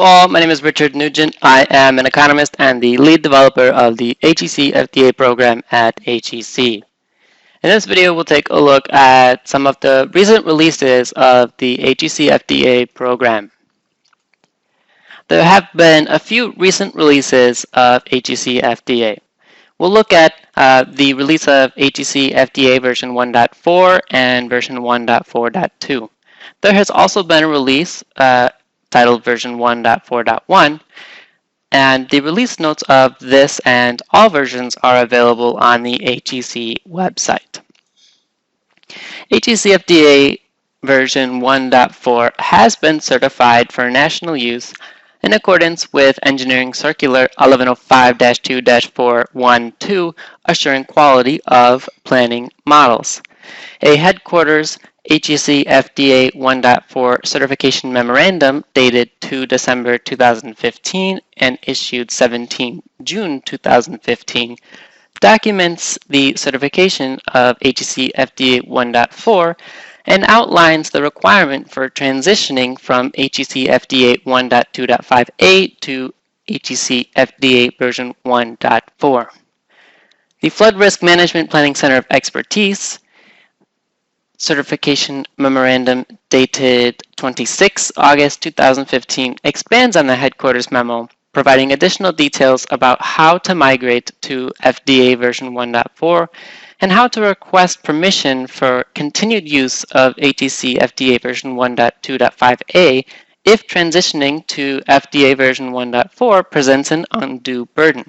Hello all, my name is Richard Nugent. I am an economist and the lead developer of the HEC-FDA program at HEC. In this video, we'll take a look at some of the recent releases of the HEC-FDA program. There have been a few recent releases of HEC-FDA. We'll look at the release of HEC-FDA version 1.4 and version 1.4.2. There has also been a release titled version 1.4.1, and the release notes of this and all versions are available on the HEC website. HEC-FDA version 1.4 has been certified for national use in accordance with Engineering Circular 1105-2-412, assuring quality of planning models. A headquarters HEC-FDA 1.4 certification memorandum dated 2 December 2015 and issued 17 June 2015 documents the certification of HEC-FDA 1.4 and outlines the requirement for transitioning from HEC-FDA 1.2.5a to HEC-FDA version 1.4. The Flood Risk Management Planning Center of Expertise certification memorandum dated 26 August 2015 expands on the headquarters memo, providing additional details about how to migrate to FDA version 1.4 and how to request permission for continued use of HEC-FDA version 1.2.5a if transitioning to FDA version 1.4 presents an undue burden.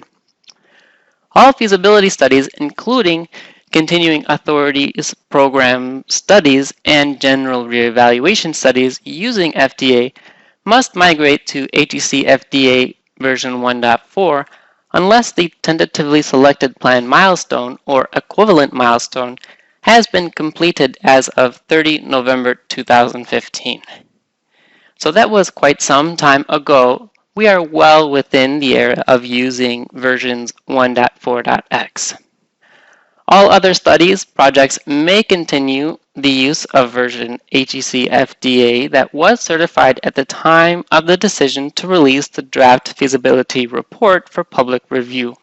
All feasibility studies, including continuing authorities program studies and general reevaluation studies using FDA, must migrate to HEC-FDA version 1.4 unless the tentatively selected plan milestone or equivalent milestone has been completed as of 30 November 2015. So that was quite some time ago. We are well within the era of using versions 1.4.x. All other studies, projects may continue the use of version HEC-FDA that was certified at the time of the decision to release the draft feasibility report for public review.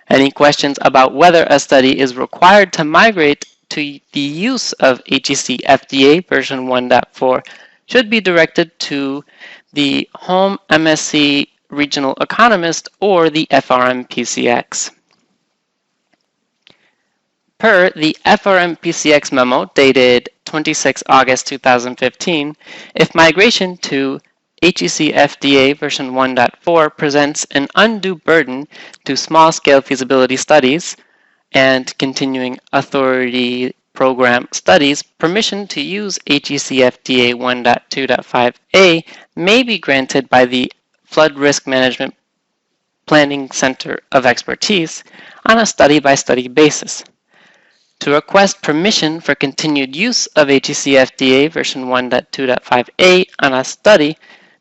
Any questions about whether a study is required to migrate to the use of HEC-FDA version 1.4 should be directed to the Home MSc Regional Economist or the FRM-PCX. Per the FRM-PCX memo dated 26 August 2015, if migration to HEC-FDA version 1.4 presents an undue burden to small-scale feasibility studies and continuing authority program studies, permission to use HEC-FDA 1.2.5a may be granted by the Flood Risk Management Planning Center of Expertise on a study-by-study basis. To request permission for continued use of HEC-FDA version 1.2.5a on a study,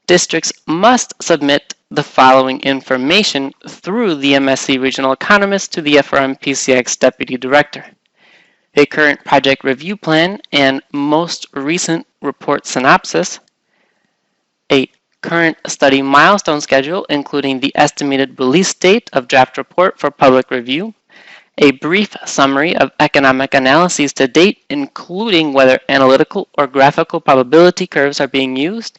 districts must submit the following information through the MSc Regional Economist to the FRM-PCX Deputy Director: a current project review plan and most recent report synopsis, a current study milestone schedule including the estimated release date of draft report for public review, a brief summary of economic analyses to date, including whether analytical or graphical probability curves are being used,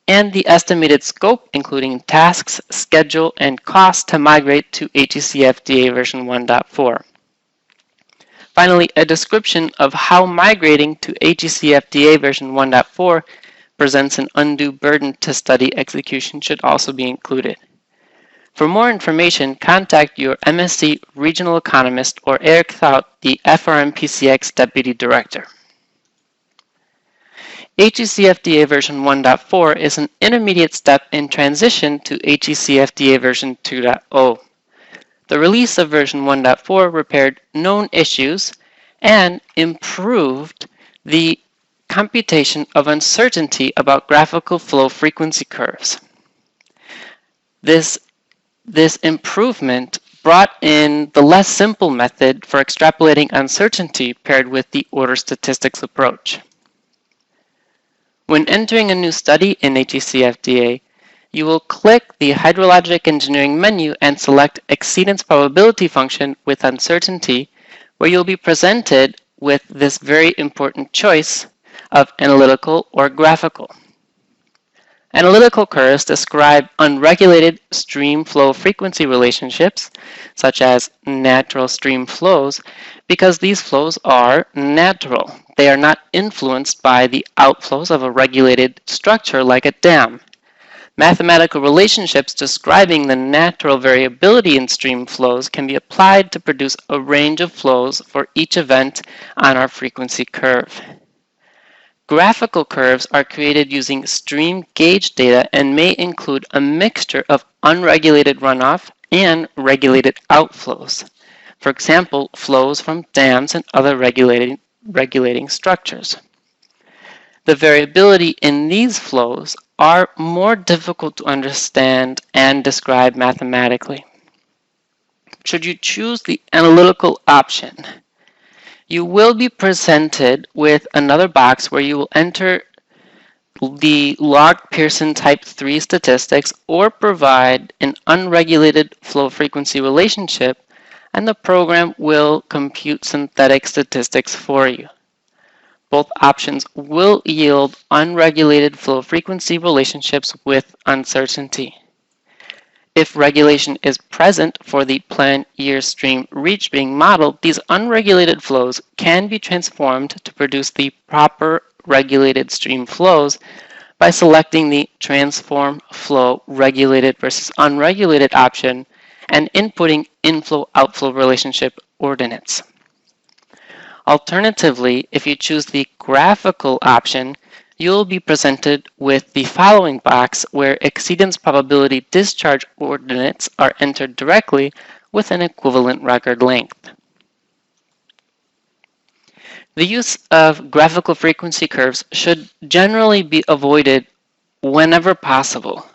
and the estimated scope, including tasks, schedule, and costs to migrate to HEC-FDA version 1.4. Finally, a description of how migrating to HEC-FDA version 1.4 presents an undue burden to study execution should also be included. For more information, contact your MSc Regional Economist or Eric Thaut, the FRM-PCX Deputy Director. HEC-FDA version 1.4 is an intermediate step in transition to HEC-FDA version 2.0. The release of version 1.4 repaired known issues and improved the computation of uncertainty about graphical flow frequency curves. This improvement brought in the less simple method for extrapolating uncertainty paired with the order statistics approach. When entering a new study in HEC-FDA, you will click the Hydrologic Engineering menu and select Exceedance Probability function with uncertainty, where you'll be presented with this very important choice of analytical or graphical. Analytical curves describe unregulated stream flow frequency relationships, such as natural stream flows, because these flows are natural. They are not influenced by the outflows of a regulated structure like a dam. Mathematical relationships describing the natural variability in stream flows can be applied to produce a range of flows for each event on our frequency curve. Graphical curves are created using stream gauge data and may include a mixture of unregulated runoff and regulated outflows. For example, flows from dams and other regulating structures. The variability in these flows are more difficult to understand and describe mathematically. Should you choose the analytical option, you will be presented with another box where you will enter the log Pearson type 3 statistics or provide an unregulated flow frequency relationship, and the program will compute synthetic statistics for you. Both options will yield unregulated flow frequency relationships with uncertainty. If regulation is present for the planned year stream reach being modeled, these unregulated flows can be transformed to produce the proper regulated stream flows by selecting the Transform Flow Regulated versus Unregulated option and inputting inflow-outflow relationship ordinates. Alternatively, if you choose the Graphical option, you'll be presented with the following box where exceedance probability discharge ordinates are entered directly with an equivalent record length. The use of graphical frequency curves should generally be avoided whenever possible.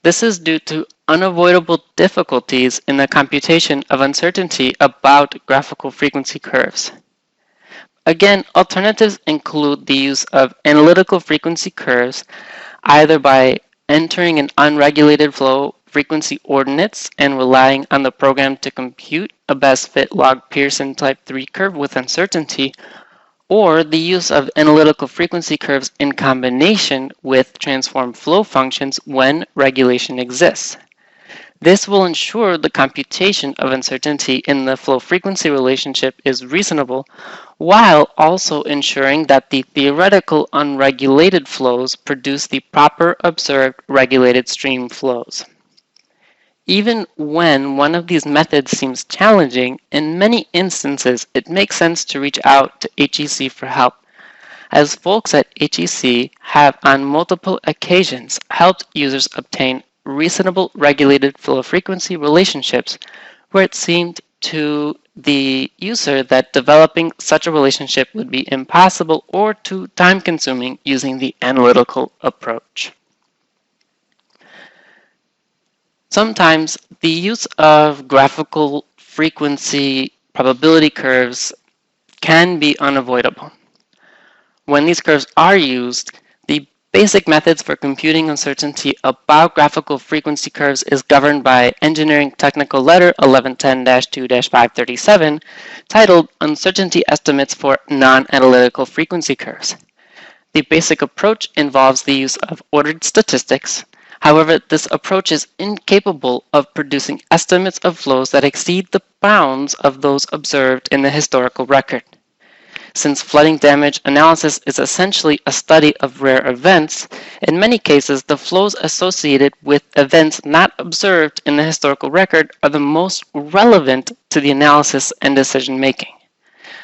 This is due to unavoidable difficulties in the computation of uncertainty about graphical frequency curves. Again, alternatives include the use of analytical frequency curves, either by entering an unregulated flow frequency ordinates and relying on the program to compute a best fit log Pearson type 3 curve with uncertainty, or the use of analytical frequency curves in combination with transform flow functions when regulation exists. This will ensure the computation of uncertainty in the flow frequency relationship is reasonable, while also ensuring that the theoretical unregulated flows produce the proper observed regulated stream flows. Even when one of these methods seems challenging, in many instances it makes sense to reach out to HEC for help, as folks at HEC have on multiple occasions helped users obtain reasonable regulated flow frequency relationships where it seemed to the user that developing such a relationship would be impossible or too time-consuming using the analytical approach. Sometimes the use of graphical frequency probability curves can be unavoidable. When these curves are used, the basic methods for computing uncertainty about graphical frequency curves is governed by Engineering Technical Letter 1110-2-537, titled Uncertainty Estimates for Non-Analytical Frequency Curves. The basic approach involves the use of ordered statistics. However, this approach is incapable of producing estimates of flows that exceed the bounds of those observed in the historical record. Since flooding damage analysis is essentially a study of rare events, in many cases the flows associated with events not observed in the historical record are the most relevant to the analysis and decision making.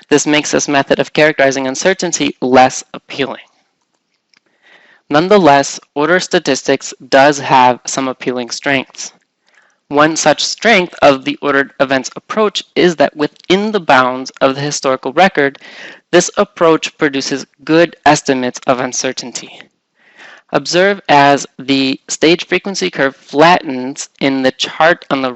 This makes this method of characterizing uncertainty less appealing. Nonetheless, order statistics does have some appealing strengths. One such strength of the ordered events approach is that within the bounds of the historical record, this approach produces good estimates of uncertainty. Observe as the stage frequency curve flattens in the chart on the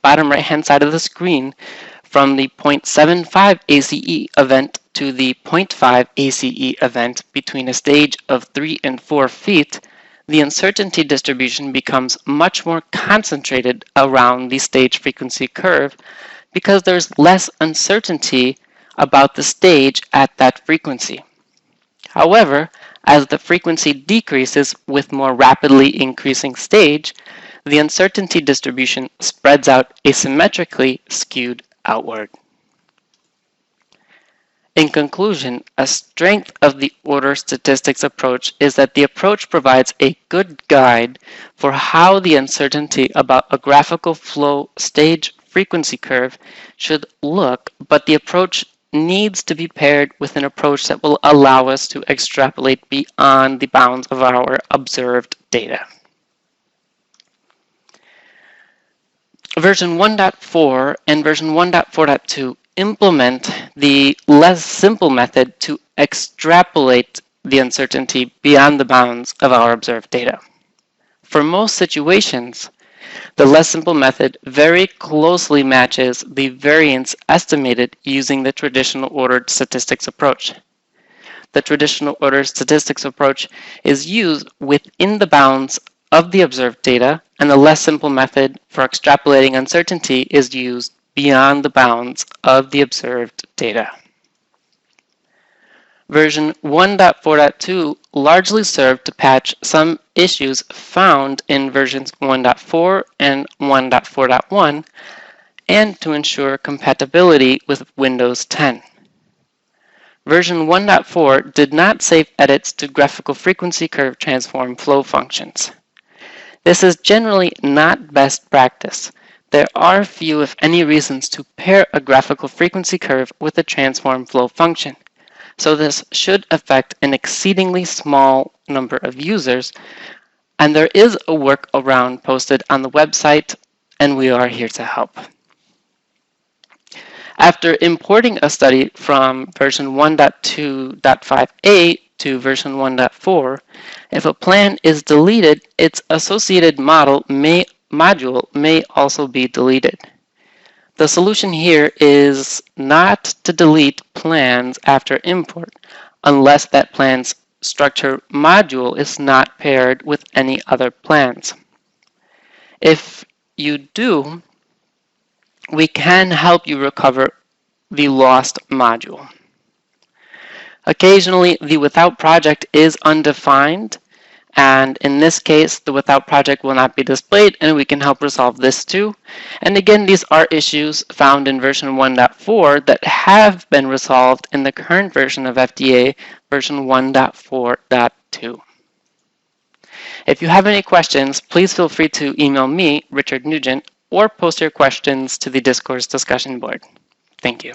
bottom right-hand side of the screen from the 0.75 ACE event to the 0.5 ACE event between a stage of 3 and 4 feet. the uncertainty distribution becomes much more concentrated around the stage frequency curve because there's less uncertainty about the stage at that frequency. However, as the frequency decreases with more rapidly increasing stage, the uncertainty distribution spreads out asymmetrically skewed outward. In conclusion, a strength of the order statistics approach is that the approach provides a good guide for how the uncertainty about a graphical flow stage frequency curve should look, but the approach needs to be paired with an approach that will allow us to extrapolate beyond the bounds of our observed data. Version 1.4 and version 1.4.2 implement the less simple method to extrapolate the uncertainty beyond the bounds of our observed data. For most situations, the less simple method very closely matches the variance estimated using the traditional ordered statistics approach. The traditional ordered statistics approach is used within the bounds of the observed data, and the less simple method for extrapolating uncertainty is used beyond the bounds of the observed data. Version 1.4.2 largely served to patch some issues found in versions 1.4 and 1.4.1 and to ensure compatibility with Windows 10. Version 1.4 did not save edits to graphical frequency curve transform flow functions. This is generally not best practice. There are few, if any, reasons to pair a graphical frequency curve with a transform flow function, so this should affect an exceedingly small number of users, and there is a workaround posted on the website, and we are here to help. After importing a study from version 1.2.5a to version 1.4, if a plan is deleted, its associated module may also be deleted. The solution here is not to delete plans after import unless that plan's structure module is not paired with any other plans. If you do, we can help you recover the lost module. Occasionally, the without project is undefined, and in this case, the without project will not be displayed, and we can help resolve this too. And again, these are issues found in version 1.4 that have been resolved in the current version of FDA, version 1.4.2. If you have any questions, please feel free to email me, Richard Nugent, or post your questions to the Discourse discussion board. Thank you.